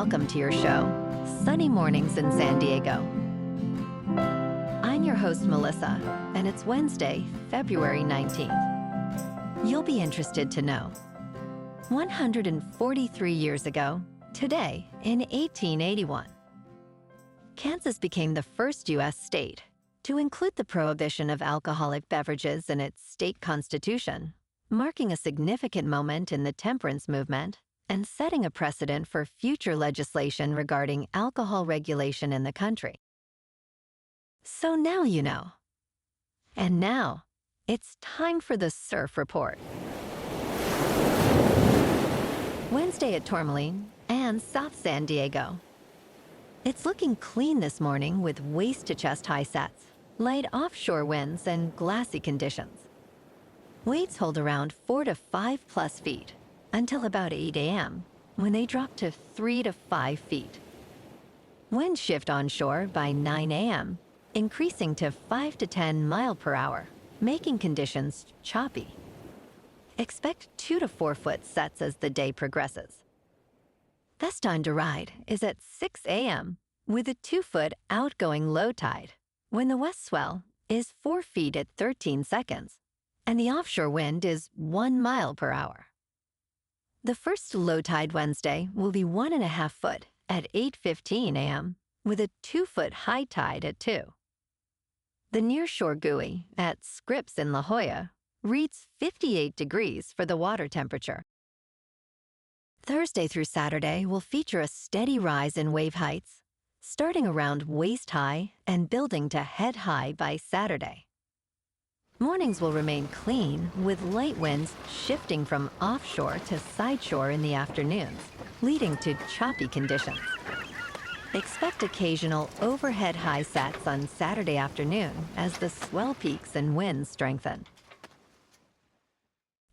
welcome to your show, Sunny Mornings in San Diego. I'm your host, Melissa, and it's Wednesday, February 19th. You'll be interested to know 143 years ago, today in 1881, Kansas became the first U.S. state to include the prohibition of alcoholic beverages in its state constitution, marking a significant moment in the temperance movement and setting a precedent for future legislation regarding alcohol regulation in the country. So now you know. And now, it's time for the Surf Report. Wednesday at Tourmaline and South San Diego. It's looking clean this morning with waist-to-chest high sets, light offshore winds, and glassy conditions. Waves hold around 4 to 5 plus feet until about 8 a.m., when they drop to 3 to 5 feet. Winds shift onshore by 9 a.m., increasing to 5 to 10 mile per hour, making conditions choppy. Expect 2 to 4 foot sets as the day progresses. Best time to ride is at 6 a.m. with a 2-foot outgoing low tide, when the west swell is 4 feet at 13 seconds, and the offshore wind is 1 mile per hour. The first low tide Wednesday will be 1.5 foot at 8:15 a.m. with a 2-foot high tide at 2. The nearshore buoy at Scripps in La Jolla reads 58 degrees for the water temperature. Thursday through Saturday will feature a steady rise in wave heights, starting around waist high and building to head high by Saturday. Mornings will remain clean, with light winds shifting from offshore to sideshore in the afternoons, leading to choppy conditions. Expect occasional overhead high sets on Saturday afternoon as the swell peaks and winds strengthen.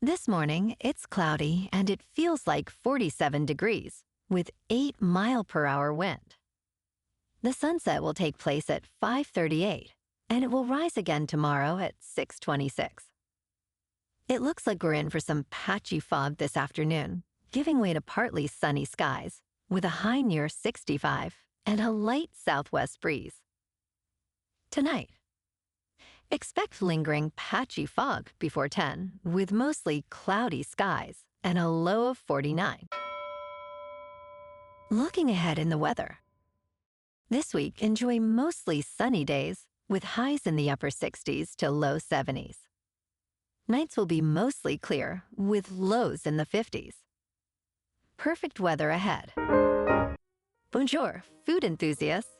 This morning, it's cloudy and it feels like 47 degrees, with 8 mile per hour wind. The sunset will take place at 5:38, and it will rise again tomorrow at 6:26. It looks like we're in for some patchy fog this afternoon, giving way to partly sunny skies, with a high near 65 and a light southwest breeze. Tonight, expect lingering patchy fog before 10, with mostly cloudy skies and a low of 49. Looking ahead in the weather. This week, enjoy mostly sunny days with highs in the upper 60s to low 70s. Nights will be mostly clear with lows in the 50s. Perfect weather ahead. Bonjour, food enthusiasts.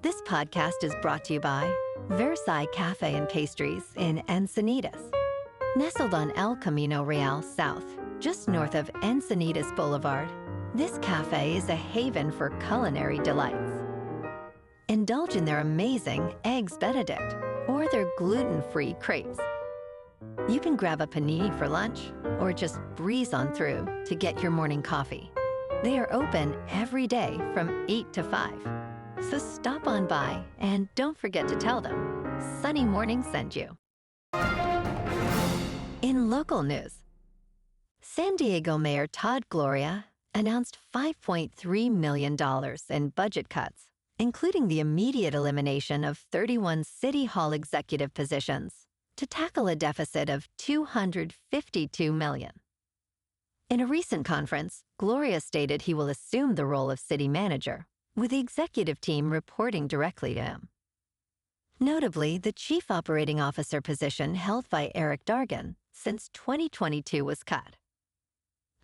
This podcast is brought to you by Versailles Cafe and Pastries in Encinitas. Nestled on El Camino Real South, just north of Encinitas Boulevard, this cafe is a haven for culinary delights. Indulge in their amazing Eggs Benedict or their gluten-free crepes. You can grab a panini for lunch or just breeze on through to get your morning coffee. They are open every day from 8 to 5. So stop on by and don't forget to tell them Sunny Morning sent you. In local news, San Diego Mayor Todd Gloria announced $5.3 million in budget cuts, including the immediate elimination of 31 City Hall executive positions to tackle a deficit of $252 million. In a recent conference, Gloria stated he will assume the role of city manager, with the executive team reporting directly to him. Notably, the chief operating officer position held by Eric Dargan since 2022 was cut.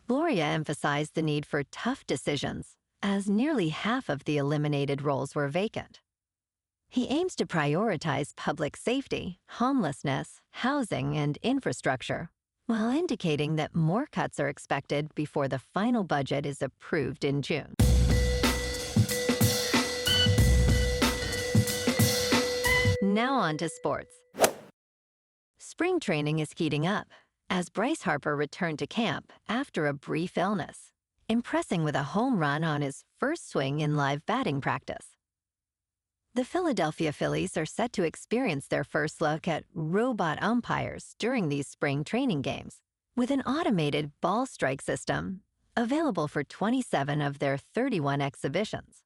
Gloria emphasized the need for tough decisions, as nearly half of the eliminated roles were vacant. He aims to prioritize public safety, homelessness, housing, and infrastructure, while indicating that more cuts are expected before the final budget is approved in June. Now on to sports. Spring training is heating up as Bryce Harper returned to camp after a brief illness, impressing with a home run on his first swing in live batting practice. The Philadelphia Phillies are set to experience their first look at robot umpires during these spring training games, with an automated ball strike system available for 27 of their 31 exhibitions.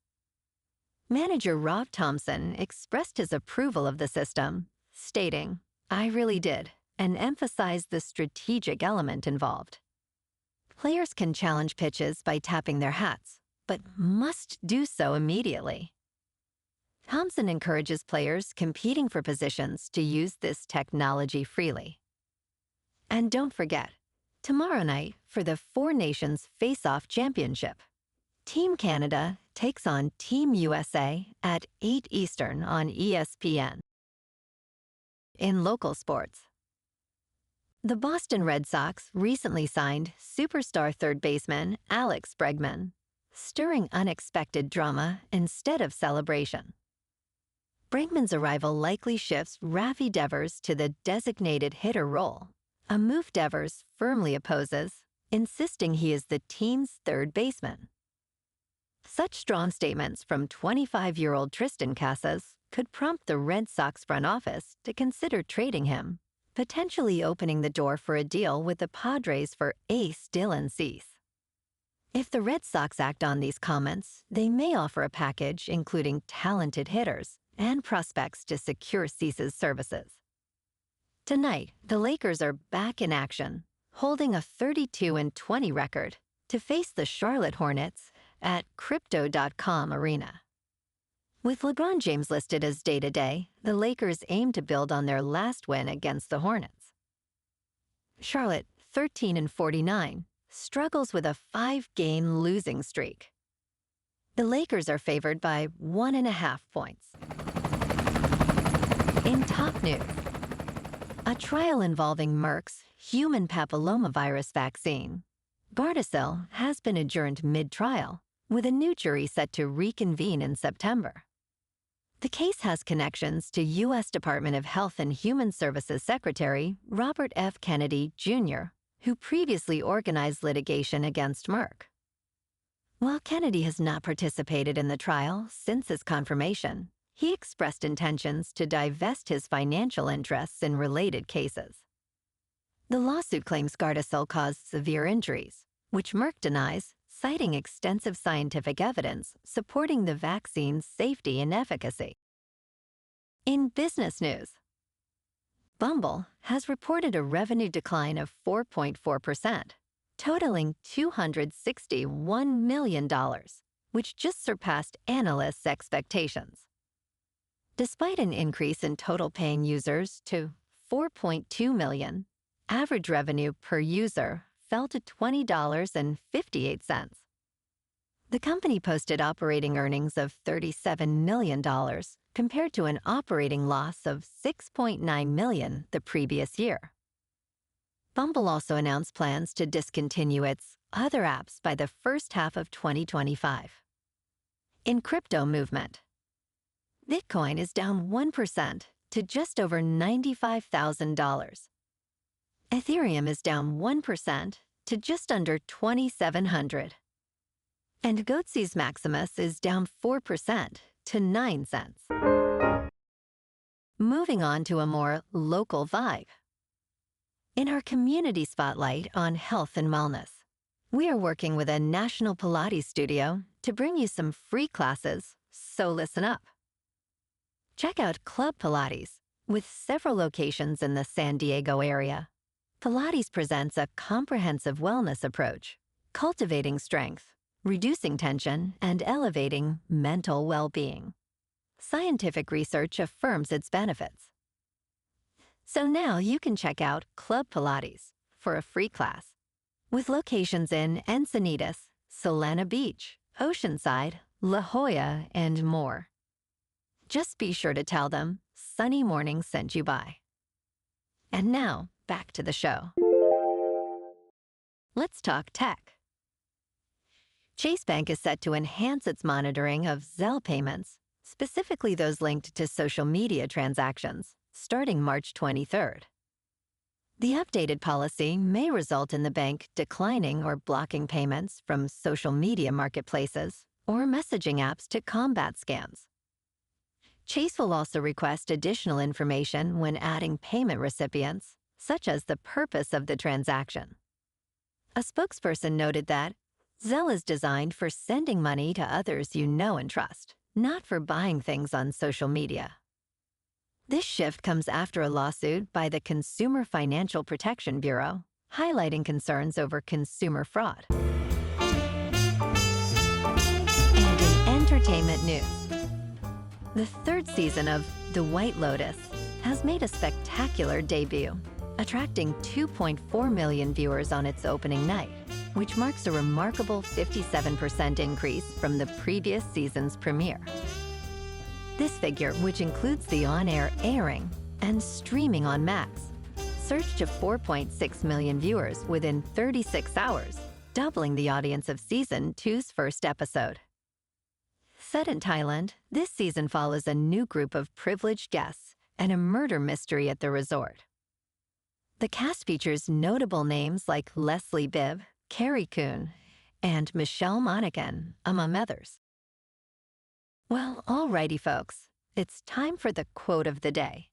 Manager Rob Thompson expressed his approval of the system, stating, "I really did," and emphasized the strategic element involved. Players can challenge pitches by tapping their hats, but must do so immediately. Thompson encourages players competing for positions to use this technology freely. And don't forget, tomorrow night for the Four Nations Face-Off Championship, Team Canada takes on Team USA at 8 Eastern on ESPN. In local sports, the Boston Red Sox recently signed superstar third baseman Alex Bregman, stirring unexpected drama instead of celebration. Bregman's arrival likely shifts Rafi Devers to the designated hitter role, a move Devers firmly opposes, insisting he is the team's third baseman. Such strong statements from 25-year-old Tristan Casas could prompt the Red Sox front office to consider trading him, potentially opening the door for a deal with the Padres for ace Dylan Cease. If the Red Sox act on these comments, they may offer a package including talented hitters and prospects to secure Cease's services. Tonight, the Lakers are back in action, holding a 32-20 record to face the Charlotte Hornets at Crypto.com Arena. With LeBron James listed as day-to-day, the Lakers aim to build on their last win against the Hornets. Charlotte, 13-49, struggles with a 5-game losing streak. The Lakers are favored by 1.5 points. In top news, a trial involving Merck's human papillomavirus vaccine, Gardasil, has been adjourned mid-trial, with a new jury set to reconvene in September. The case has connections to U.S. Department of Health and Human Services Secretary Robert F. Kennedy, Jr., who previously organized litigation against Merck. While Kennedy has not participated in the trial since his confirmation, he expressed intentions to divest his financial interests in related cases. The lawsuit claims Gardasil caused severe injuries, which Merck denies, citing extensive scientific evidence supporting the vaccine's safety and efficacy. In business news, Bumble has reported a revenue decline of 4.4%, totaling $261 million, which just surpassed analysts' expectations. Despite an increase in total paying users to 4.2 million, average revenue per user fell to $20.58. The company posted operating earnings of $37 million compared to an operating loss of $6.9 million the previous year. Bumble also announced plans to discontinue its other apps by the first half of 2025. In crypto movement, Bitcoin is down 1% to just over $95,000. Ethereum is down 1% to just under 2,700. And Goatse's Maximus is down 4% to 9 cents. Moving on to a more local vibe. In our community spotlight on health and wellness, we are working with a national Pilates studio to bring you some free classes, so listen up. Check out Club Pilates, with several locations in the San Diego area. Pilates presents a comprehensive wellness approach, cultivating strength, reducing tension, and elevating mental well-being. Scientific research affirms its benefits. So now you can check out Club Pilates for a free class, with locations in Encinitas, Solana Beach, Oceanside, La Jolla, and more. Just be sure to tell them Sunny Morning sent you by. And now, back to the show. Let's talk tech. Chase Bank is set to enhance its monitoring of Zelle payments, specifically those linked to social media transactions, starting March 23rd. The updated policy may result in the bank declining or blocking payments from social media marketplaces or messaging apps to combat scams. Chase will also request additional information when adding payment recipients, such as the purpose of the transaction. A spokesperson noted that, Zelle is designed for sending money to others you know and trust, not for buying things on social media. This shift comes after a lawsuit by the Consumer Financial Protection Bureau, highlighting concerns over consumer fraud. And in entertainment news, the third season of The White Lotus has made a spectacular debut, attracting 2.4 million viewers on its opening night, which marks a remarkable 57% increase from the previous season's premiere. This figure, which includes the on-air airing and streaming on Max, surged to 4.6 million viewers within 36 hours, doubling the audience of Season 2's first episode. Set in Thailand, this season follows a new group of privileged guests and a murder mystery at the resort. The cast features notable names like Leslie Bibb, Carrie Coon, and Michelle Monaghan, among others. Well, alrighty, folks, it's time for the quote of the day.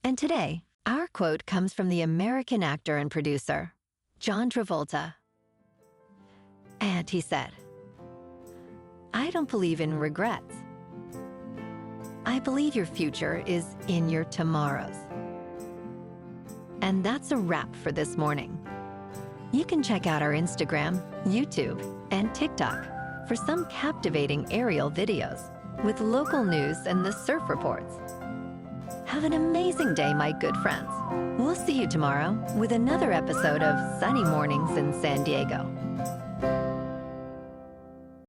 And today, our quote comes from the American actor and producer, John Travolta. And he said, "I don't believe in regrets. I believe your future is in your tomorrows." And that's a wrap for this morning. You can check out our Instagram, YouTube, and TikTok for some captivating aerial videos with local news and the surf reports. Have an amazing day, my good friends. We'll see you tomorrow with another episode of Sunny Mornings in San Diego.